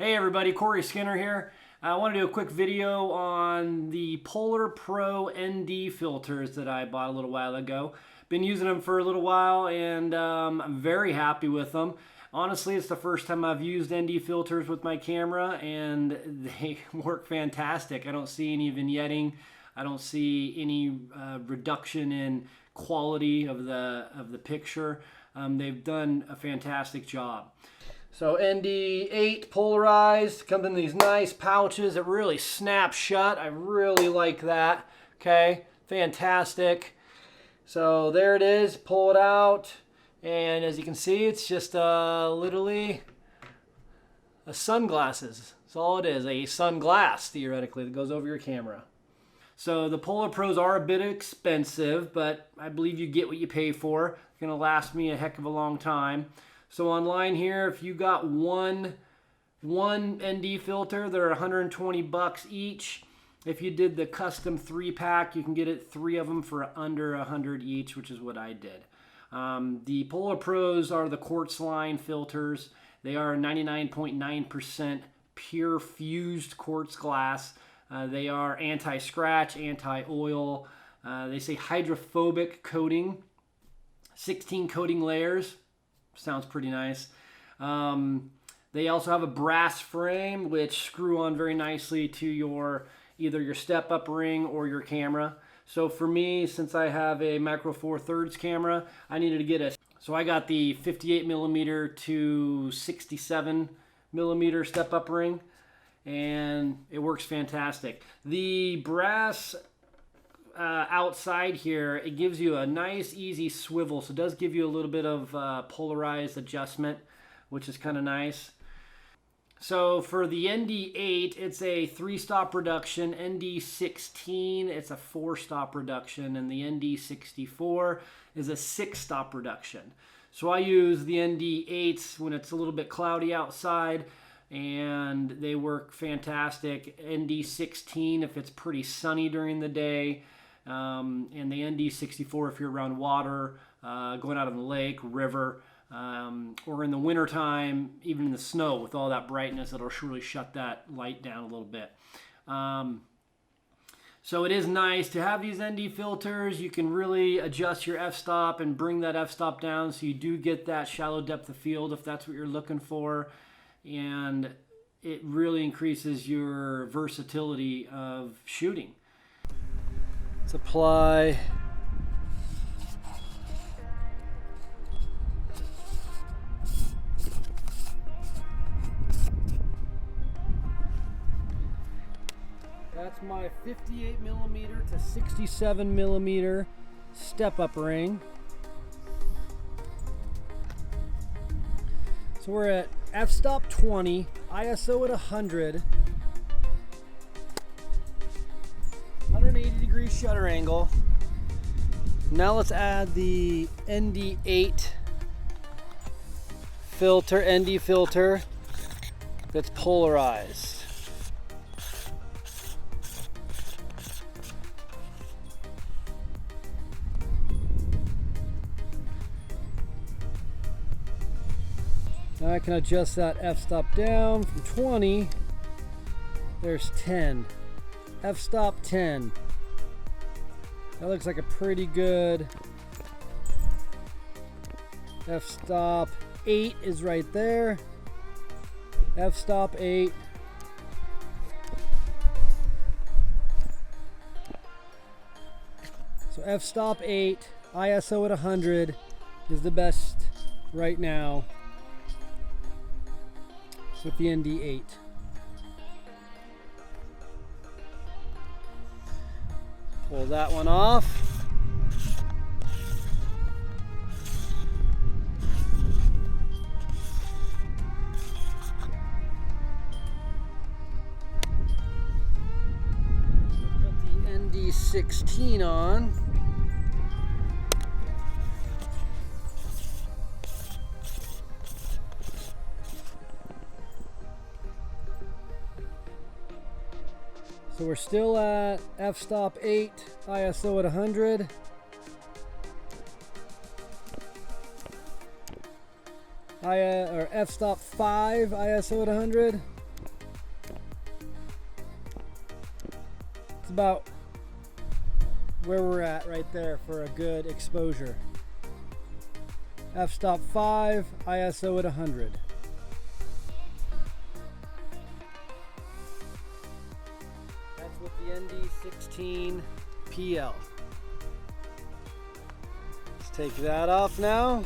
Hey everybody, Corey Skinner here. I want to do a quick video on the Polar Pro ND filters that I bought a little while ago. Been using them for a little while and I'm very happy with them. Honestly, it's the first time I've used ND filters with my camera and they work fantastic. I don't see any vignetting. I don't see any reduction in quality of the picture. They've done a fantastic job. So ND8 polarized, comes in these nice pouches that really snap shut. I really like that. Okay, fantastic. So there it is, pull it out, and as you can see, it's just literally a sunglasses. That's all it is, a sunglass theoretically that goes over your camera. So the Polar Pros are a bit expensive, but I believe you get what you pay for. It's gonna last me a heck of a long time. So online here, if you got one ND filter, they're 120 bucks each. If you did the custom 3-pack, you can get it 3 of them for under 100 each, which is what I did. The Polar Pros are the quartz line filters. They are 99.9% pure fused quartz glass. They are anti-scratch, anti-oil. They say hydrophobic coating, 16 coating layers. Sounds pretty nice. They also have a brass frame which screw on very nicely to either your step-up ring or your camera. So for me, since I have a Macro Four Thirds camera, I needed to get so I got the 58mm to 67mm step-up ring, and it works fantastic. The brass outside here, it gives you a nice easy swivel, so it does give you a little bit of polarized adjustment, which is kind of nice. So for the ND8, it's a 3-stop reduction. ND16, it's a 4-stop reduction, and the ND64 is a 6-stop reduction. So I use the ND8s when it's a little bit cloudy outside, and they work fantastic. ND16 if it's pretty sunny during the day, and the ND64 if you're around water, going out on the lake, river, or in the wintertime, even in the snow with all that brightness, it'll surely shut that light down a little bit. So it is nice to have these ND filters. You can really adjust your f-stop and bring that f-stop down so you do get that shallow depth of field if that's what you're looking for. And it really increases your versatility of shooting. Let's apply that's my 58mm to 67mm step-up ring. So we're at f-stop 20, ISO at 100, 180-degree shutter angle. Now let's add the ND8 filter, ND filter that's polarized. Now I can adjust that f-stop down from 20. There's 10. F-stop 10. That looks like a pretty good. F-stop 8 is right there. F-stop 8. So f-stop 8, ISO at 100 is the best right now with the ND8. Pull that one off. Put the ND16 on. So we're still at f-stop 8, ISO at 100. Or f-stop 5, ISO at 100. It's about where we're at right there for a good exposure. F-stop 5, ISO at 100. That's with the ND16 PL. Let's take that off now.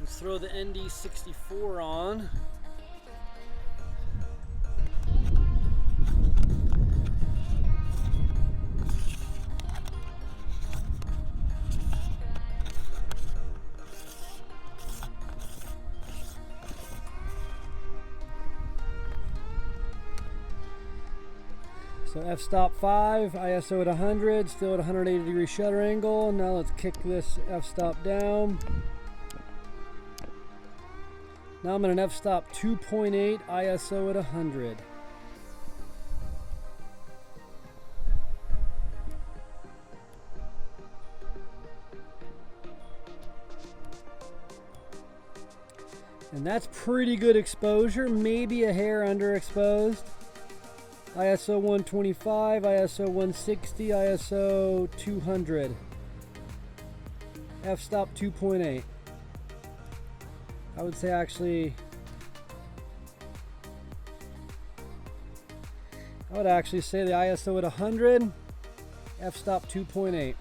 Let's throw the ND64 on. So f-stop 5, ISO at 100, still at 180 degree shutter angle. Now let's kick this f-stop down. Now I'm at an f-stop 2.8, ISO at 100. And that's pretty good exposure, maybe a hair underexposed. ISO 125, ISO 160, ISO 200. F-stop 2.8. I would say actually, I would actually say the ISO at 100, f-stop 2.8. It's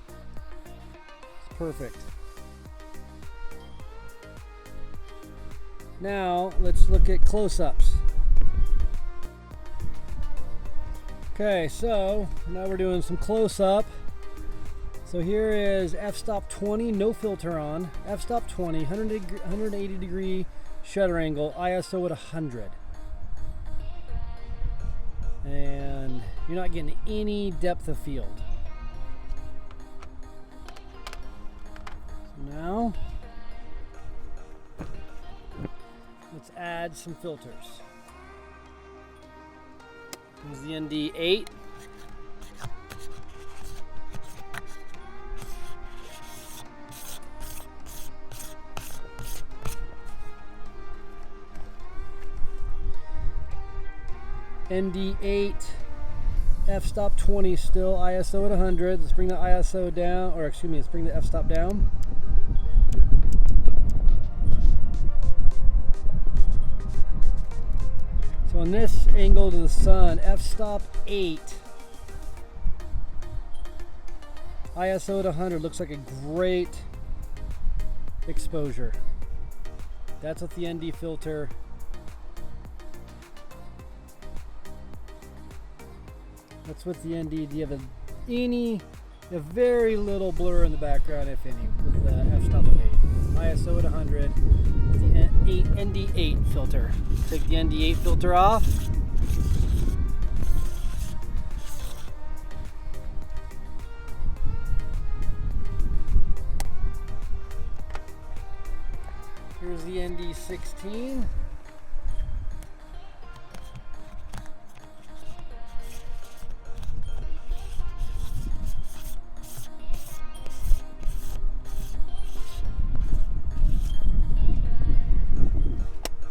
perfect. Now let's look at close-ups. Okay, so now we're doing some close-up. So here is f-stop 20, no filter on. F-stop 20, 180 degree shutter angle, ISO at 100. And you're not getting any depth of field. So now, let's add some filters. Here's the ND8. ND8, f-stop 20 still, ISO at 100. Let's bring the ISO down, or excuse me, let's bring the f-stop down. So on this angle to the sun, f-stop 8, ISO at 100 looks like a great exposure. That's with the ND filter. That's with the ND. Do you have a very little blur in the background, if any, with the f-stop of 8. ISO at 100. The ND8 filter. Take the ND8 filter off. Here's the ND16.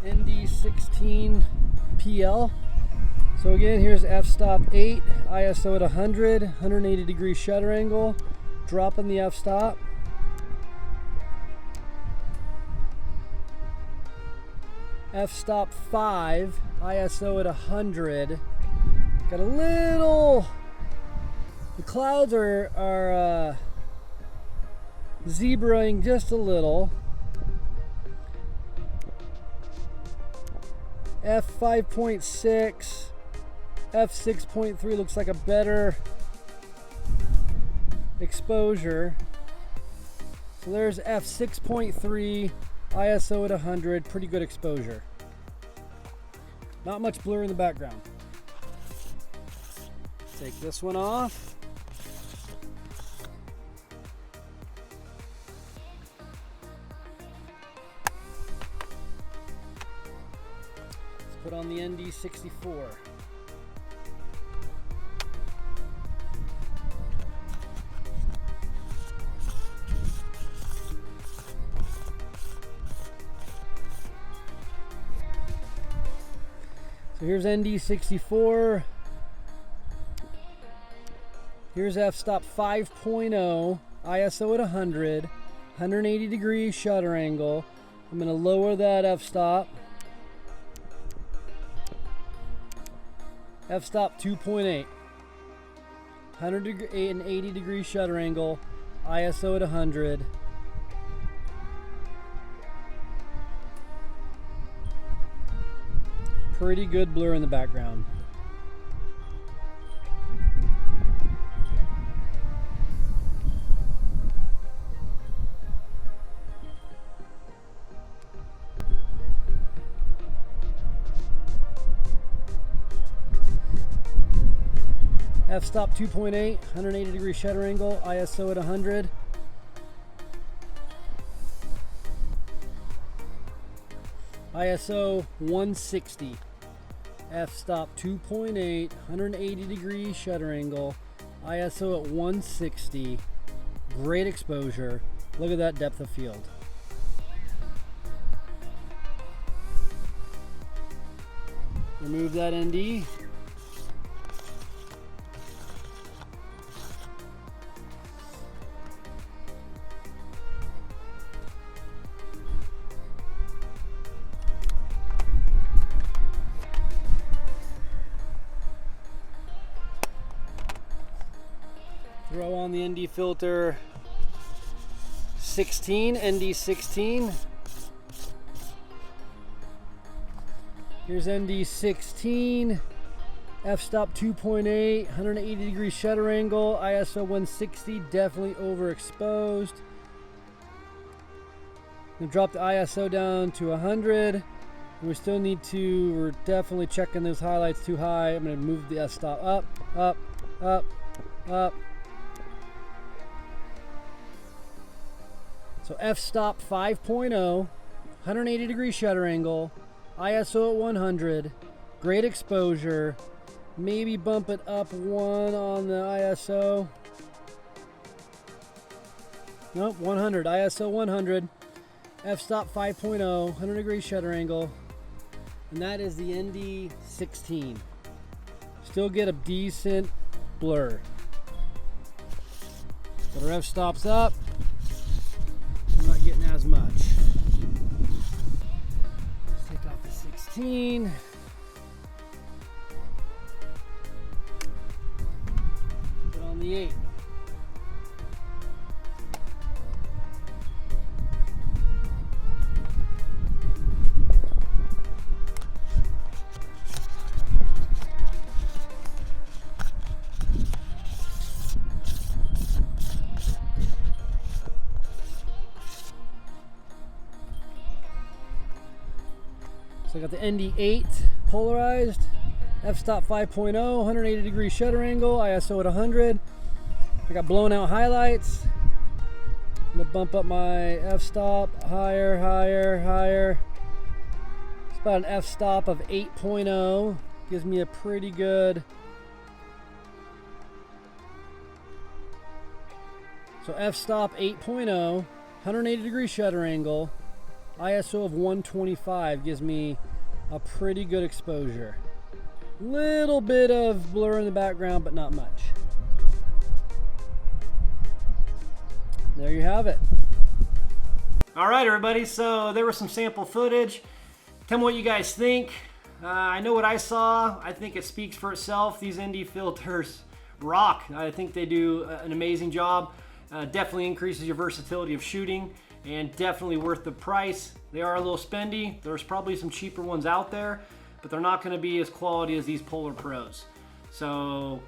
ND16 PL. So again, here's f-stop 8, ISO at 100, 180 degree shutter angle, dropping the f-stop. F-stop 5, ISO at 100. Got a little, the clouds are zebraing just a little. F5.6, F6.3 looks like a better exposure. So there's F6.3, ISO at 100, pretty good exposure. Not much blur in the background. Take this one off. Put on the ND64. So here's ND64. Here's f-stop 5.0, ISO at 100, 180 degree shutter angle. I'm going to lower that f-stop. F-stop 2.8, 180 degree shutter angle, ISO at 100. Pretty good blur in the background. F-stop 2.8, 180 degree shutter angle, ISO at 100. ISO 160. F-stop 2.8, 180 degree shutter angle, ISO at 160. Great exposure. Look at that depth of field. Remove that ND. Throw on the ND filter 16, ND 16. Here's ND 16, f-stop 2.8, 180 degree shutter angle, ISO 160, definitely overexposed. I'm gonna drop the ISO down to 100. We still need to, we're definitely checking those highlights too high. I'm gonna move the f-stop up, up, up, up. So f-stop 5.0, 180 degree shutter angle, ISO at 100, great exposure. Maybe bump it up 1 on the ISO. Nope, 100, ISO 100, f-stop 5.0, 100 degree shutter angle. And that is the ND16. Still get a decent blur. But our f-stop's up. I'm not getting as much. Let's take off the 16. Put on the 8. So I got the ND8 polarized, f-stop 5.0, 180 degree shutter angle, ISO at 100. I got blown out highlights. I'm gonna bump up my f-stop higher, higher, higher. It's about an f-stop of 8.0. Gives me a pretty good. So f-stop 8.0, 180 degree shutter angle. ISO of 125 gives me a pretty good exposure. Little bit of blur in the background, but not much. There you have it. All right, everybody, so there was some sample footage. Tell me what you guys think. I know what I saw. I think it speaks for itself. These ND filters rock. I think they do an amazing job. Definitely increases your versatility of shooting, and definitely worth the price. They are a little spendy. There's probably some cheaper ones out there, but they're not gonna be as quality as these Polar Pros. So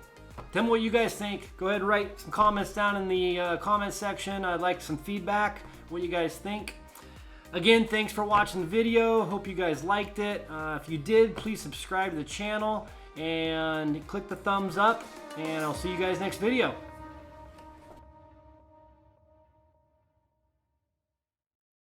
tell me what you guys think. Go ahead and write some comments down in the comment section. I'd like some feedback, what you guys think. Again, thanks for watching the video. Hope you guys liked it. If you did, please subscribe to the channel and click the thumbs up, and I'll see you guys next video.